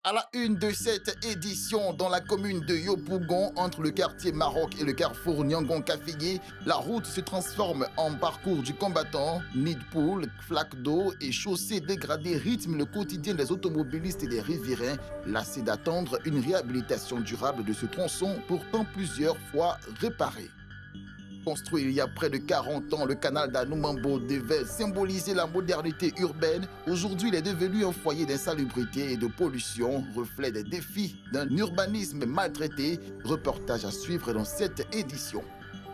À la une de cette édition, dans la commune de Yopougon, entre le quartier Maroc et le carrefour Niangon-Caféier, la route se transforme en parcours du combattant. Nid de poule, flaques d'eau et chaussées dégradées rythment le quotidien des automobilistes et des riverains, lassés d'attendre une réhabilitation durable de ce tronçon, pourtant plusieurs fois réparé. Construit il y a près de 40 ans, le canal d'Anoumambo devait symboliser la modernité urbaine. Aujourd'hui, il est devenu un foyer d'insalubrité et de pollution, reflet des défis d'un urbanisme maltraité. Reportage à suivre dans cette édition.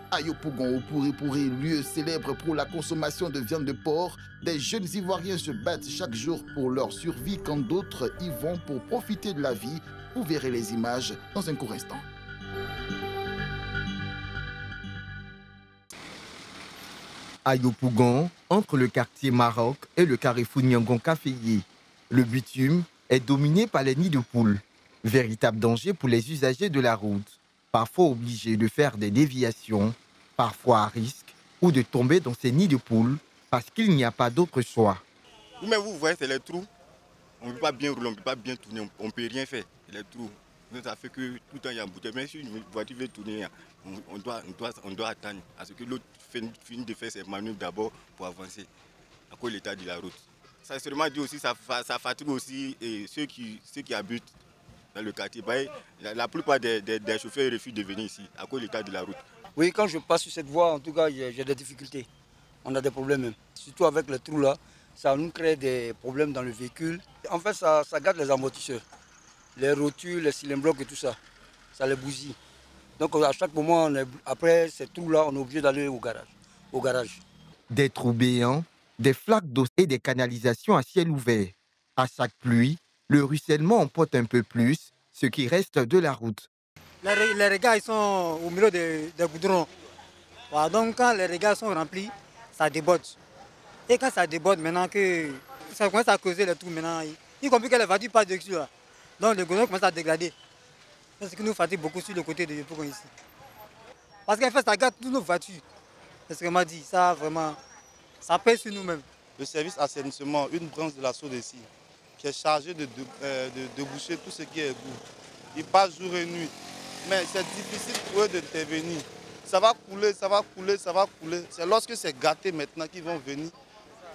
À Yopougon, au Pouri-Pouri, lieu célèbre pour la consommation de viande de porc, des jeunes Ivoiriens se battent chaque jour pour leur survie quand d'autres y vont pour profiter de la vie. Vous verrez les images dans un court instant. À Yopougon, entre le quartier Maroc et le carrefour Niangon-Caféier, le bitume est dominé par les nids de poules. Véritable danger pour les usagers de la route, parfois obligés de faire des déviations, parfois à risque, ou de tomber dans ces nids de poules parce qu'il n'y a pas d'autre choix. Mais vous voyez, c'est les trous. On ne peut pas bien rouler, on ne peut pas bien tourner, on ne peut rien faire. C'est les trous. Ça fait que tout le temps il y a un bouteille. Mais si une voiture veut tourner, on doit attendre à ce que l'autre finisse de faire ses manœuvres d'abord pour avancer à cause de l'état de la route. Ça sûrement dit aussi, ça fatigue aussi ceux qui habitent dans le quartier. La plupart des chauffeurs refusent de venir ici à cause de l'état de la route. Oui, quand je passe sur cette voie, en tout cas, j'ai des difficultés. On a des problèmes même. Surtout avec les trous là, ça nous crée des problèmes dans le véhicule. En fait, ça gâte les amortisseurs. Les rotules, les cylindres blocs et tout ça, ça les bousille. Donc à chaque moment, après ces trous-là, on est obligé d'aller au garage. Des trous béants, des flaques d'eau et des canalisations à ciel ouvert. À chaque pluie, le ruissellement emporte un peu plus ce qui reste de la route. Les regards ils sont au milieu des goudrons. Voilà, donc quand les regards sont remplis, ça déborde. Et quand ça déborde, maintenant que ça commence à causer les trous, maintenant, y compris que les voitures passent dessus. Là. Donc le goudron commence à dégrader. C'est ce qui nous fatigue beaucoup sur le côté de Yopougon ici. Parce qu'en fait, ça gâte toutes nos voitures. C'est ce qu'on m'a dit. Ça, vraiment, ça pèse sur nous-mêmes. Le service assainissement, une branche de la SODECI, qui est chargée de déboucher tout ce qui est égout. Ils passent jour et nuit. Mais c'est difficile pour eux d'intervenir. Ça va couler, ça va couler, ça va couler. C'est lorsque c'est gâté maintenant qu'ils vont venir.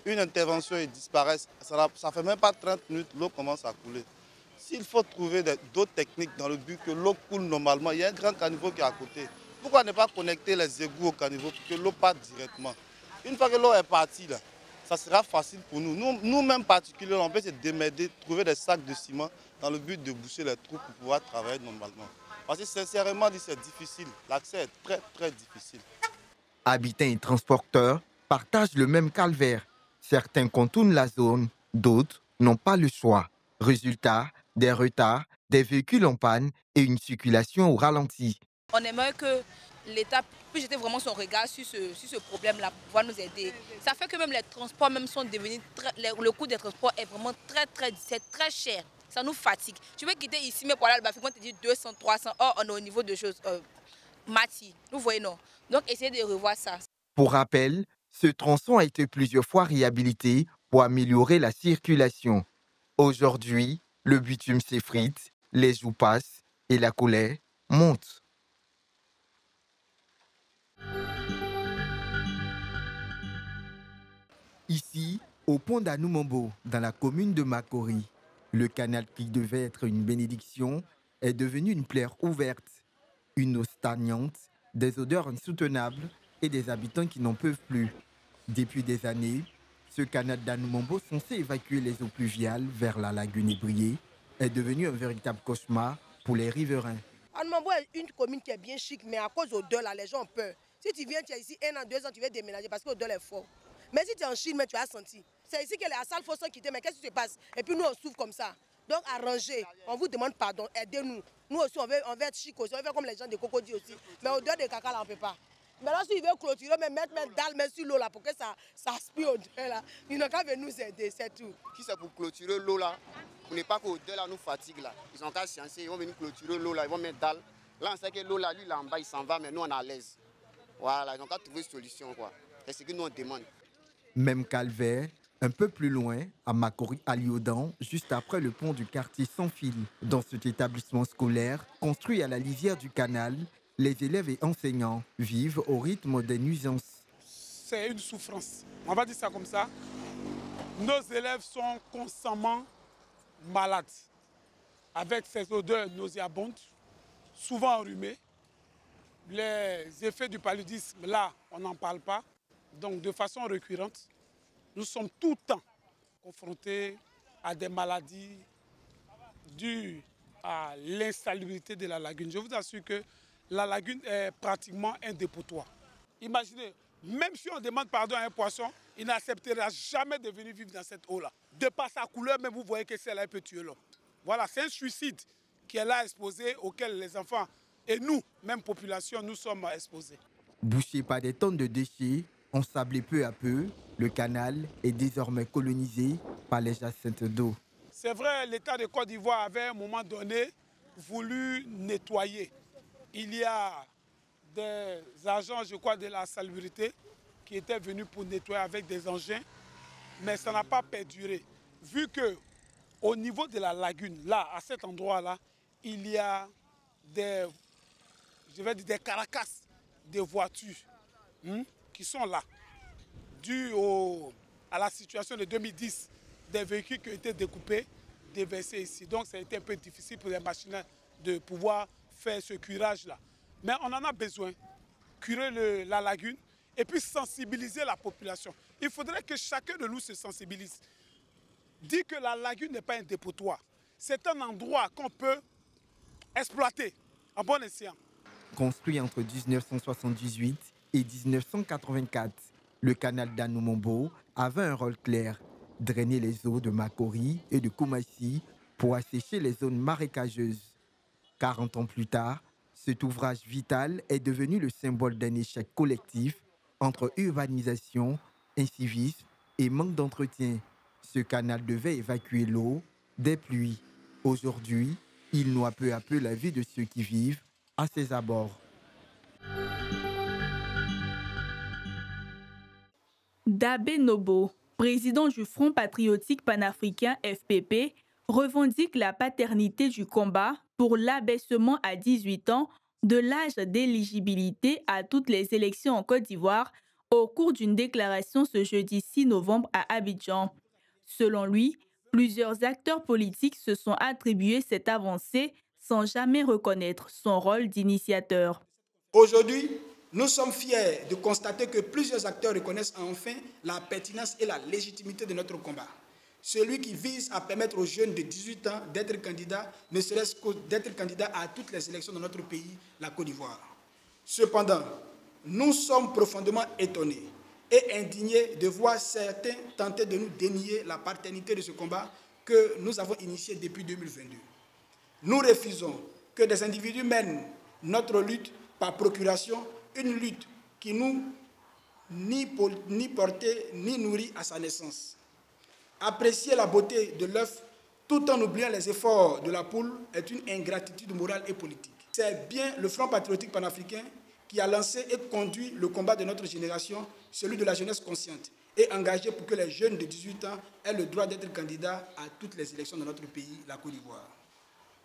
Une intervention, ils disparaissent. Ça ne fait même pas 30 minutes, l'eau commence à couler. S'il faut trouver d'autres techniques dans le but que l'eau coule normalement, il y a un grand caniveau qui est à côté. Pourquoi ne pas connecter les égouts au caniveau pour que l'eau parte directement? Une fois que l'eau est partie, là, ça sera facile pour nous. Nous-mêmes particulièrement, on peut se démerder, trouver des sacs de ciment dans le but de boucher les trous pour pouvoir travailler normalement. Parce que sincèrement, c'est difficile. L'accès est très, très difficile. Habitants et transporteurs partagent le même calvaire. Certains contournent la zone, d'autres n'ont pas le choix. Résultat, des retards, des véhicules en panne et une circulation au ralenti. On aimerait que l'État puisse jeter vraiment son regard sur ce problème-là pour pouvoir nous aider. Ça fait que même les transports même sont devenus le coût des transports est vraiment c'est très cher. Ça nous fatigue. Tu veux quitter ici, mais pour aller là-bas, on te dit 200, 300. Or, on est au niveau de choses Mati. Vous voyez, non? Donc, essayez de revoir ça. Pour rappel, ce tronçon a été plusieurs fois réhabilité pour améliorer la circulation. Aujourd'hui, le bitume s'effrite, les jours passent et la colère monte. Ici, au pont d'Anoumambo, dans la commune de Makori, le canal qui devait être une bénédiction est devenu une plaie ouverte. Une eau stagnante, des odeurs insoutenables et des habitants qui n'en peuvent plus. Depuis des années, ce canal d'Anoumambo, censé évacuer les eaux pluviales vers la lagune Ébrié, est devenu un véritable cauchemar pour les riverains. Anoumambo est une commune qui est bien chic, mais à cause d'odeur, là, les gens ont peur. Si tu viens, tu es ici 1 an, 2 ans, tu vas déménager parce que l'odeur est forte. Mais si tu es en Chine, mais tu as senti. C'est ici que les salles faut se quitter, mais qu'est-ce qui se passe? Et puis nous, on souffre comme ça. Donc arrangez, on vous demande pardon, aidez-nous. Nous aussi, on veut être chic aussi, on veut faire comme les gens de Cocody aussi. Mais odeur de caca, là, on ne peut pas. Maintenant, s'ils veulent clôturer, mais mettre dalle sur l'eau là pour que ça aspire odeur là, ils n'ont qu'à venir nous aider, c'est tout. Si c'est pour clôturer l'eau là, pour ne pas que l'odeur là nous fatigue là, ils ont qu'à sciencer, ils vont venir clôturer l'eau là, ils vont mettre dalle Là, on sait que l'eau, là, lui, là en bas, il s'en va, mais nous, on est à l'aise. Voilà, donc on a trouvé une solution, quoi. C'est ce que nous, on demande. Même calvaire, un peu plus loin, à Makori-Aliodan, juste après le pont du quartier sans fil. Dans cet établissement scolaire, construit à la lisière du canal, les élèves et enseignants vivent au rythme des nuisances. C'est une souffrance. On va dire ça comme ça. Nos élèves sont constamment malades, avec ces odeurs nauséabondes, souvent enrhumées. Les effets du paludisme, là, on n'en parle pas. Donc, de façon récurrente, nous sommes tout le temps confrontés à des maladies dues à l'insalubrité de la lagune. Je vous assure que la lagune est pratiquement un dépotoir. Imaginez, même si on demande pardon à un poisson, il n'acceptera jamais de venir vivre dans cette eau-là. De par sa couleur, même vous voyez que celle-là peut tuer l'homme. Voilà, c'est un suicide qui est là exposé, auquel les enfants et nous, même population, nous sommes exposés. Bouché par des tonnes de déchets, ensablés peu à peu, le canal est désormais colonisé par les jacinthes d'eau. C'est vrai, l'État de Côte d'Ivoire avait à un moment donné voulu nettoyer. Il y a des agents, je crois, de la salubrité qui étaient venus pour nettoyer avec des engins, mais ça n'a pas perduré. Vu qu'au niveau de la lagune, là, à cet endroit-là, il y a des carcasses de voitures qui sont là, dû à la situation de 2010, des véhicules qui ont été découpés, déversés ici. Donc ça a été un peu difficile pour les machines de pouvoir faire ce curage-là. Mais on en a besoin, curer la lagune et puis sensibiliser la population. Il faudrait que chacun de nous se sensibilise. Dire que la lagune n'est pas un dépotoir. C'est un endroit qu'on peut exploiter en bon escient. Construit entre 1978 et 1984, le canal d'Anoumombo avait un rôle clair, drainer les eaux de Makori et de Koumassi pour assécher les zones marécageuses. 40 ans plus tard, cet ouvrage vital est devenu le symbole d'un échec collectif entre urbanisation, incivisme et manque d'entretien. Ce canal devait évacuer l'eau des pluies. Aujourd'hui, il noie peu à peu la vie de ceux qui vivent à ses abords. Dabé Nobo, président du Front patriotique panafricain FPP, revendique la paternité du combat pour l'abaissement à 18 ans de l'âge d'éligibilité à toutes les élections en Côte d'Ivoire au cours d'une déclaration ce jeudi 6 novembre à Abidjan. Selon lui, plusieurs acteurs politiques se sont attribués cette avancée sans jamais reconnaître son rôle d'initiateur. Aujourd'hui, nous sommes fiers de constater que plusieurs acteurs reconnaissent enfin la pertinence et la légitimité de notre combat. Celui qui vise à permettre aux jeunes de 18 ans d'être candidats, ne serait-ce que d'être candidats à toutes les élections de notre pays, la Côte d'Ivoire. Cependant, nous sommes profondément étonnés et indignés de voir certains tenter de nous dénier la paternité de ce combat que nous avons initié depuis 2022. Nous refusons que des individus mènent notre lutte par procuration, une lutte qui nous ni portée ni nourrit à sa naissance. Apprécier la beauté de l'œuf tout en oubliant les efforts de la poule est une ingratitude morale et politique. C'est bien le Front patriotique panafricain qui a lancé et conduit le combat de notre génération, celui de la jeunesse consciente, et engagé pour que les jeunes de 18 ans aient le droit d'être candidats à toutes les élections de notre pays, la Côte d'Ivoire.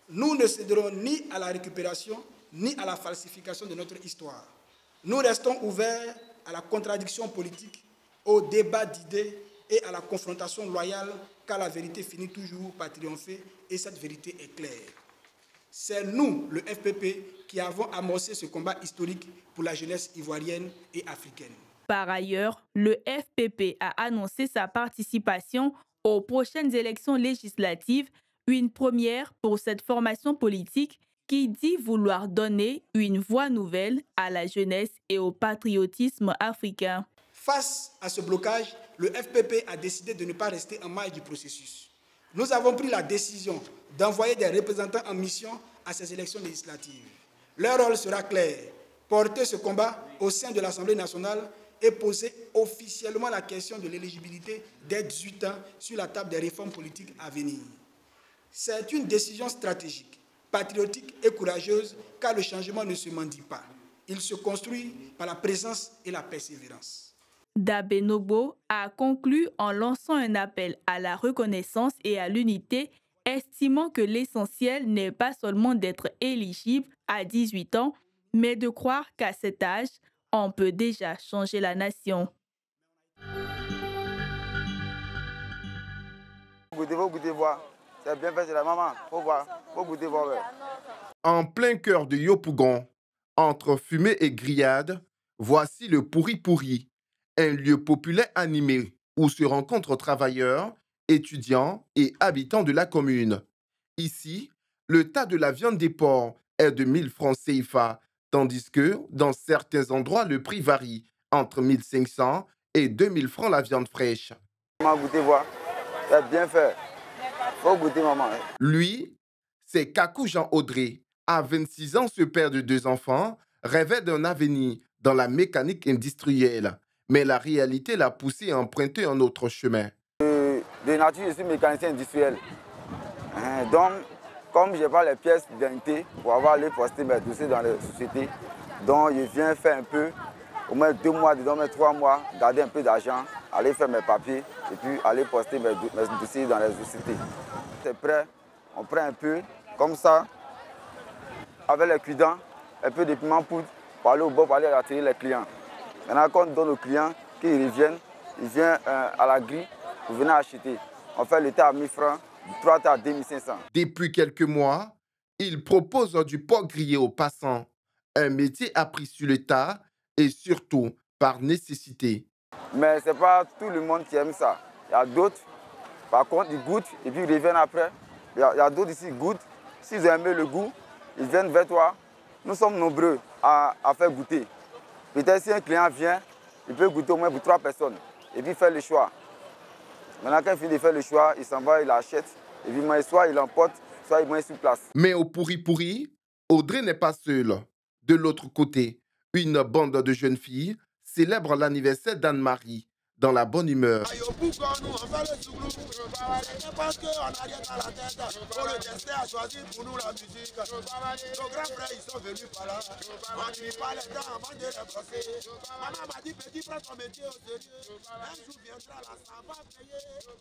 Nous ne céderons ni à la récupération, ni à la falsification de notre histoire. Nous restons ouverts à la contradiction politique, au débat d'idées et à la confrontation loyale, car la vérité finit toujours par triompher et cette vérité est claire. C'est nous, le FPP, qui avons amorcé ce combat historique pour la jeunesse ivoirienne et africaine. Par ailleurs, le FPP a annoncé sa participation aux prochaines élections législatives, une première pour cette formation politique qui dit vouloir donner une voix nouvelle à la jeunesse et au patriotisme africain. Face à ce blocage, le FPP a décidé de ne pas rester en marge du processus. Nous avons pris la décision d'envoyer des représentants en mission à ces élections législatives. Leur rôle sera clair, porter ce combat au sein de l'Assemblée nationale et poser officiellement la question de l'éligibilité dès 18 ans sur la table des réformes politiques à venir. C'est une décision stratégique patriotique et courageuse, car le changement ne se mendie pas. Il se construit par la présence et la persévérance. Dabe Nobo a conclu en lançant un appel à la reconnaissance et à l'unité, estimant que l'essentiel n'est pas seulement d'être éligible à 18 ans, mais de croire qu'à cet âge, on peut déjà changer la nation. Faut goûter voir. C'est bien fait, c'est la maman. Faut voir. Faut goûter voir. Ouais. En plein cœur de Yopougon, entre fumée et grillade, voici le Pourri-Pourri, un lieu populaire animé où se rencontrent travailleurs, étudiants et habitants de la commune. Ici, le tas de la viande des porcs est de 1000 francs CFA, tandis que, dans certains endroits, le prix varie entre 1500 et 2000 francs la viande fraîche. Maman, goûtez voir. C'est bien fait. Faut goûter, maman. Lui, c'est Kakou Jean Audrey. À 26 ans, ce père de 2 enfants rêvait d'un avenir dans la mécanique industrielle. Mais la réalité l'a poussé à emprunter un autre chemin. De nature, je suis mécanicien industriel. Donc, comme je n'ai pas les pièces d'identité pour avoir les poster mes dossiers dans les sociétés, donc je viens faire un peu, au moins 2 mois, dedans, 3 mois, garder un peu d'argent, aller faire mes papiers et puis aller poster mes dossiers dans les sociétés. C'est prêt, on prend un peu, comme ça, avec les cuidants, un peu de piment poudre, pour aller au bord, pour aller attirer les clients. Maintenant, quand on donne aux clients qu'ils reviennent, ils viennent à la grille pour venir acheter. On fait le tas à 1000 francs, du 3 tas à 2500. Depuis quelques mois, il propose du porc grillé aux passants. Un métier appris sur le tas et surtout par nécessité. Mais ce n'est pas tout le monde qui aime ça. Il y a d'autres, par contre, ils goûtent et puis ils reviennent après. Il y a d'autres ici qui goûtent. S'ils ont aimé le goût, ils viennent vers toi. Nous sommes nombreux à faire goûter. Peut-être si un client vient, il peut goûter au moins pour 3 personnes et puis faire le choix. Maintenant, quand il finit de faire le choix, il s'en va, il achète. Et puis soit il l'emporte, soit il met sur place. Mais au Pourri-Pourri, Audrey n'est pas seule. De l'autre côté, une bande de jeunes filles célèbre l'anniversaire d'Anne-Marie dans la bonne humeur.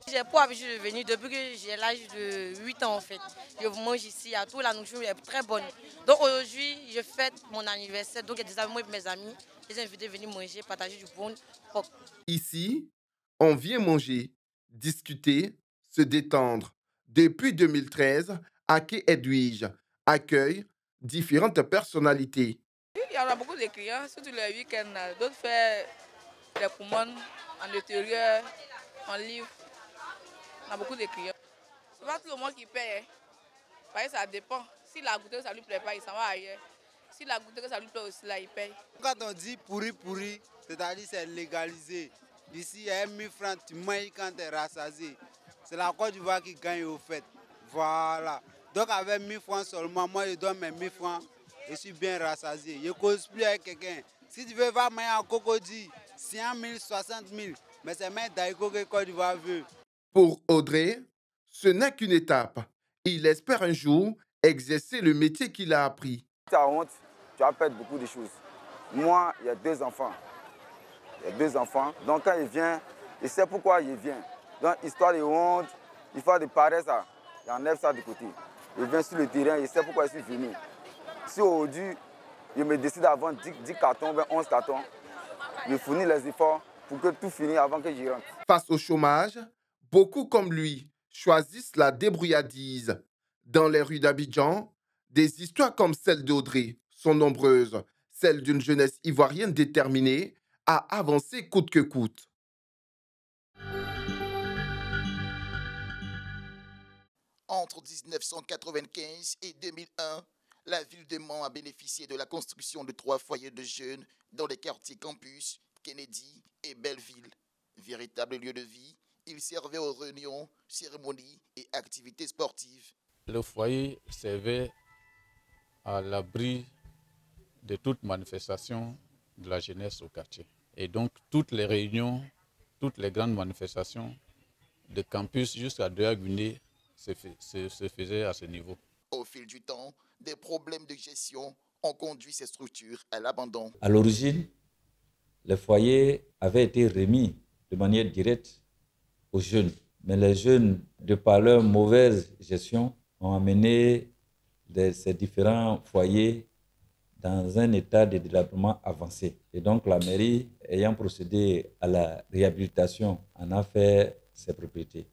J'ai pas habitude de venir depuis que j'ai l'âge de 8 ans en fait. Je mange ici, à tout, la nourriture est très bonne. Donc aujourd'hui, je fête mon anniversaire, donc il y a des amis, moi et mes amis, je les ai invités à venir manger, partager du bon porc. Ici, on vient manger, discuter, se détendre. Depuis 2013, Ake Edwige accueille différentes personnalités. Il y en a beaucoup de clients, surtout le week-end. D'autres font des commandes en intérieur, en livre. On a beaucoup de clients. C'est pas tout le monde qui paye. Parce que ça dépend. Si la goûter, ça ne lui plaît pas, il s'en va ailleurs. Si la goûter, ça lui plaît aussi, là, il paye. Quand on dit pourri, c'est-à-dire c'est légalisé. Ici, il y a 1000 francs, tu manges quand tu es rassasié. C'est la Côte d'Ivoire qui gagne au fait. Voilà. Donc avec 1000 francs seulement, moi je donne mes 1000 francs, je suis bien rassasié. Je ne cause plus avec quelqu'un. Si tu veux voir manger un cocody, 100 000, 60 000, mais c'est même d'aïko que Côte d'Ivoire veut. Pour Audrey, ce n'est qu'une étape. Il espère un jour exercer le métier qu'il a appris. Tu as honte, tu vas perdre beaucoup de choses. Moi, il y a 2 enfants. Donc quand il vient, il sait pourquoi il vient. Donc histoire de honte, histoire de paresse, il enlève ça de côté. Il vient sur le terrain, il sait pourquoi je suis venu. Si aujourd'hui, je me décide à vendre 10 cartons, 11 cartons, je fournis les efforts pour que tout finisse avant que j'y rentre. Face au chômage, beaucoup comme lui choisissent la débrouillardise. Dans les rues d'Abidjan, des histoires comme celle d'Audrey sont nombreuses. Celle d'une jeunesse ivoirienne déterminée à avancer coûte que coûte. Entre 1995 et 2001, la ville de Mans a bénéficié de la construction de 3 foyers de jeunes dans les quartiers Campus, Kennedy et Belleville. Véritable lieu de vie, ils servaient aux réunions, cérémonies et activités sportives. Le foyer servait à l'abri de toute manifestation de la jeunesse au quartier. Et donc toutes les réunions, toutes les grandes manifestations de campus jusqu'à Douala-Guinée se faisaient à ce niveau. Au fil du temps, des problèmes de gestion ont conduit ces structures à l'abandon. À l'origine, les foyers avaient été remis de manière directe aux jeunes. Mais les jeunes, de par leur mauvaise gestion, ont amené ces différents foyers dans un état de délabrement avancé. Et donc la mairie, ayant procédé à la réhabilitation, en a fait ses propriétés.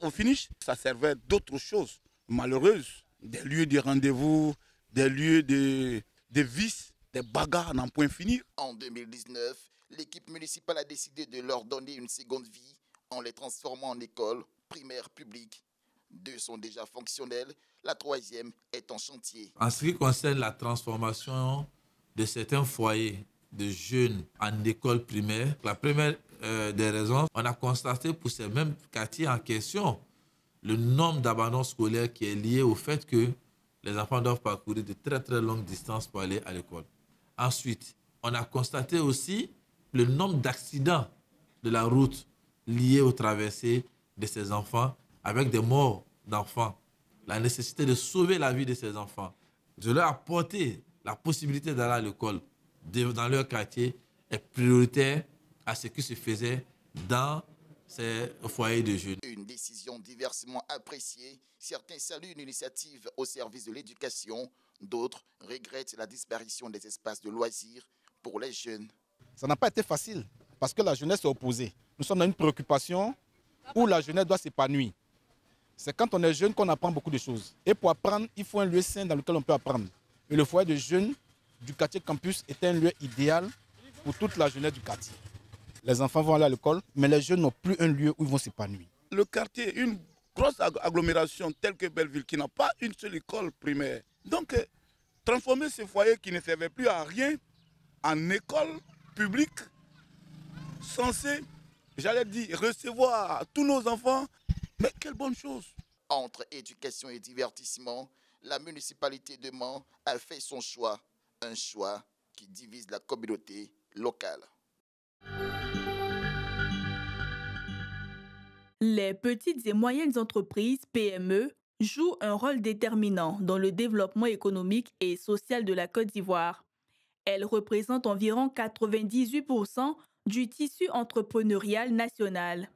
Au finish, ça servait d'autres choses malheureuses, des lieux de rendez-vous, des lieux de vices, des bagarres à n'en point finir. En 2019, l'équipe municipale a décidé de leur donner une seconde vie en les transformant en écoles primaires publiques. 2 sont déjà fonctionnelles, la 3e est en chantier. En ce qui concerne la transformation de certains foyers de jeunes en école primaire, la première des raisons, on a constaté pour ces mêmes quartiers en question le nombre d'abandons scolaires qui est lié au fait que les enfants doivent parcourir de très très longues distances pour aller à l'école. Ensuite, on a constaté aussi le nombre d'accidents de la route liés aux traversées de ces enfants avec des morts d'enfants. La nécessité de sauver la vie de ces enfants. De leur apporter la possibilité d'aller à l'école dans leur quartier est prioritaire à ce qui se faisait dans ces foyers de jeunes. Une décision diversement appréciée. Certains saluent une initiative au service de l'éducation. D'autres regrettent la disparition des espaces de loisirs pour les jeunes. Ça n'a pas été facile parce que la jeunesse est opposée. Nous sommes dans une préoccupation où la jeunesse doit s'épanouir. C'est quand on est jeune qu'on apprend beaucoup de choses. Et pour apprendre, il faut un lieu sain dans lequel on peut apprendre. Et le foyer de jeunes du quartier campus est un lieu idéal pour toute la jeunesse du quartier. Les enfants vont aller à l'école, mais les jeunes n'ont plus un lieu où ils vont s'épanouir. Le quartier, une grosse agglomération telle que Belleville, qui n'a pas une seule école primaire. Donc, transformer ces foyers qui ne servaient plus à rien en école publique, censée, j'allais dire, recevoir tous nos enfants. Mais quelle bonne chose! Entre éducation et divertissement, la municipalité de Mans a fait son choix. Un choix qui divise la communauté locale. Les petites et moyennes entreprises, PME, jouent un rôle déterminant dans le développement économique et social de la Côte d'Ivoire. Elles représentent environ 98% du tissu entrepreneurial national.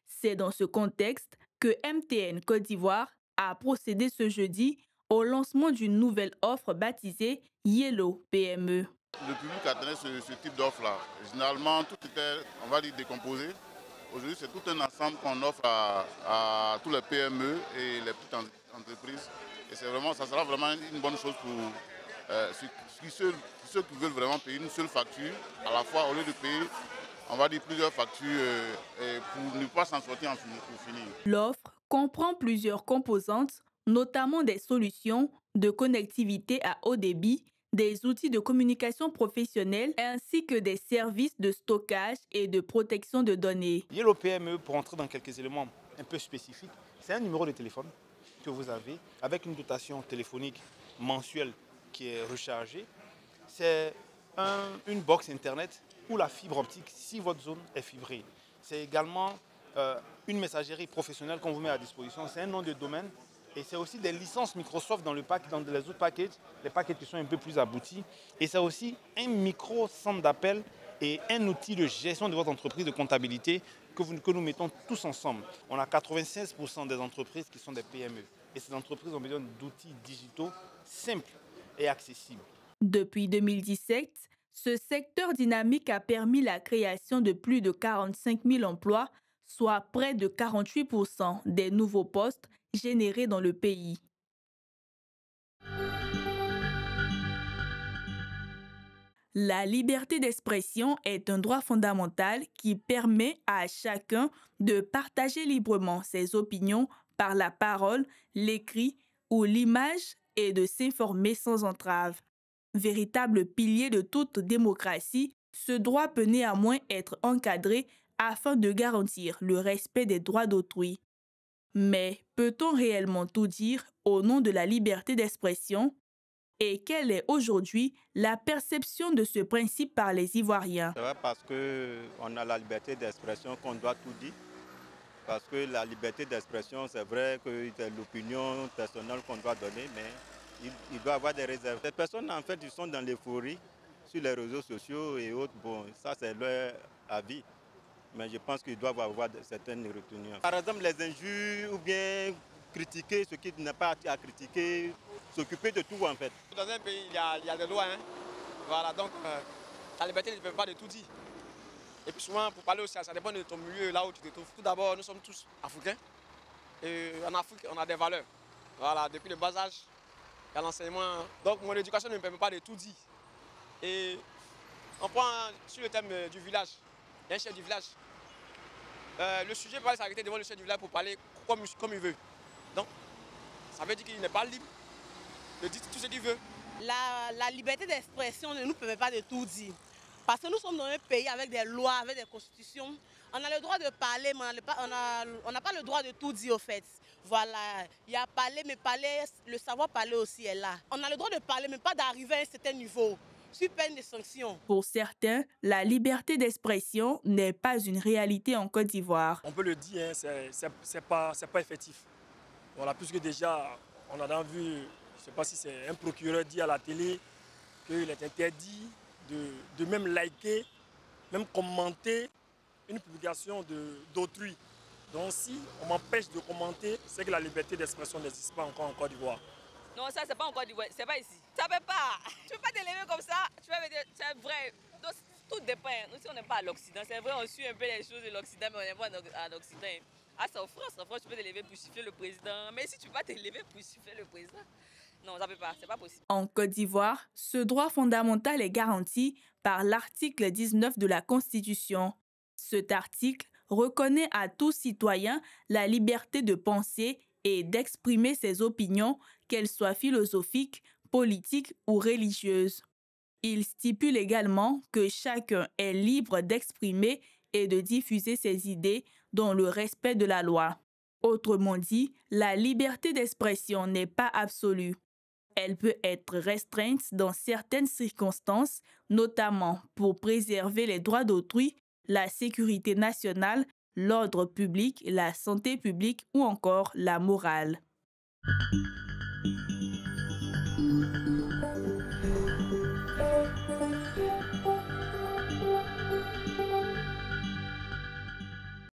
C'est dans ce contexte que MTN Côte d'Ivoire a procédé ce jeudi au lancement d'une nouvelle offre baptisée Yellow PME. Le public attendait ce type d'offre-là. Généralement, tout était, on va dire, décomposé. Aujourd'hui, c'est tout un ensemble qu'on offre à tous les PME et les petites entreprises. Et ça sera vraiment une bonne chose pour ceux qui veulent vraiment payer une seule facture, à la fois au lieu de payer, on va dire, plusieurs factures pour ne pas s'en sortir pour finir. L'offre comprend plusieurs composantes, notamment des solutions de connectivité à haut débit, des outils de communication professionnelle ainsi que des services de stockage et de protection de données. Yellow PME, pour entrer dans quelques éléments un peu spécifiques, c'est un numéro de téléphone que vous avez avec une dotation téléphonique mensuelle qui est rechargée. C'est une box internet ou la fibre optique si votre zone est fibrée. C'est également une messagerie professionnelle qu'on vous met à disposition. C'est un nom de domaine. Et c'est aussi des licences Microsoft dans les autres packages, les packages qui sont un peu plus aboutis. Et c'est aussi un micro-centre d'appel et un outil de gestion de votre entreprise de comptabilité que nous mettons tous ensemble. On a 96% des entreprises qui sont des PME. Et ces entreprises ont besoin d'outils digitaux simples et accessibles. Depuis 2017, ce secteur dynamique a permis la création de plus de 45 000 emplois, soit près de 48% des nouveaux postes générés dans le pays. La liberté d'expression est un droit fondamental qui permet à chacun de partager librement ses opinions par la parole, l'écrit ou l'image et de s'informer sans entrave. Véritable pilier de toute démocratie, ce droit peut néanmoins être encadré afin de garantir le respect des droits d'autrui. Mais peut-on réellement tout dire au nom de la liberté d'expression? Et quelle est aujourd'hui la perception de ce principe par les Ivoiriens? C'est vrai parce qu'on a la liberté d'expression qu'on doit tout dire. Parce que la liberté d'expression, c'est vrai que c'est l'opinion personnelle qu'on doit donner, mais il doit y avoir des réserves. Ces personnes, en fait, ils sont dans l'euphorie sur les réseaux sociaux et autres. Bon, ça, c'est leur avis. Mais je pense qu'ils doivent avoir certaines retenues. Par exemple, les injures ou bien critiquer ce qui n'est pas à critiquer, s'occuper de tout en fait. Dans un pays, il y a des lois. Hein. Voilà, donc la liberté ne peut pas de tout dire. Et puis souvent, pour parler aussi, ça dépend de ton milieu, là où tu te trouves. Tout d'abord, nous sommes tous africains. Et en Afrique, on a des valeurs. Voilà, depuis le bas âge, il y a l'enseignement. Donc mon éducation ne me permet pas de tout dire. Et on prend sur le thème du village. Il y a un chef du village. Le sujet peut s'arrêter devant le chef du village pour parler comme il veut. Donc, ça veut dire qu'il n'est pas libre de dire tout ce qu'il veut. La liberté d'expression ne nous permet pas de tout dire. Parce que nous sommes dans un pays avec des lois, avec des constitutions. On a le droit de parler, mais on n'a pas le droit de tout dire au fait. Voilà, il y a parler, mais parler, le savoir parler aussi est là. On a le droit de parler, mais pas d'arriver à un certain niveau. Sous peine de sanctions. Pour certains, la liberté d'expression n'est pas une réalité en Côte d'Ivoire. On peut le dire, hein, c'est pas effectif. Voilà, puisque déjà, on a vu, je ne sais pas si c'est un procureur dit à la télé qu'il est interdit de même liker, même commenter une publication d'autrui. Donc si on m'empêche de commenter, c'est que la liberté d'expression n'existe pas encore en Côte d'Ivoire. Non, ça, c'est pas encore d'Ivoire, c'est pas ici. Ça peut pas. Tu peux pas t'élever comme ça. Tu vas me dire, c'est vrai. Donc, tout dépend. Nous, si on n'est pas à l'Occident, c'est vrai, on suit un peu les choses de l'Occident, mais on n'est pas à l'Occident. Ah, c'est en France, tu peux t'élever pour siffler le président. Mais si tu vas t'élever pour siffler le président, non, ça peut pas, c'est pas possible. En Côte d'Ivoire, ce droit fondamental est garanti par l'article 19 de la Constitution. Cet article reconnaît à tout citoyen la liberté de penser et d'exprimer ses opinions, qu'elles soient philosophiques, politiques ou religieuses. Il stipule également que chacun est libre d'exprimer et de diffuser ses idées dans le respect de la loi. Autrement dit, la liberté d'expression n'est pas absolue. Elle peut être restreinte dans certaines circonstances, notamment pour préserver les droits d'autrui, la sécurité nationale, l'ordre public, la santé publique ou encore la morale.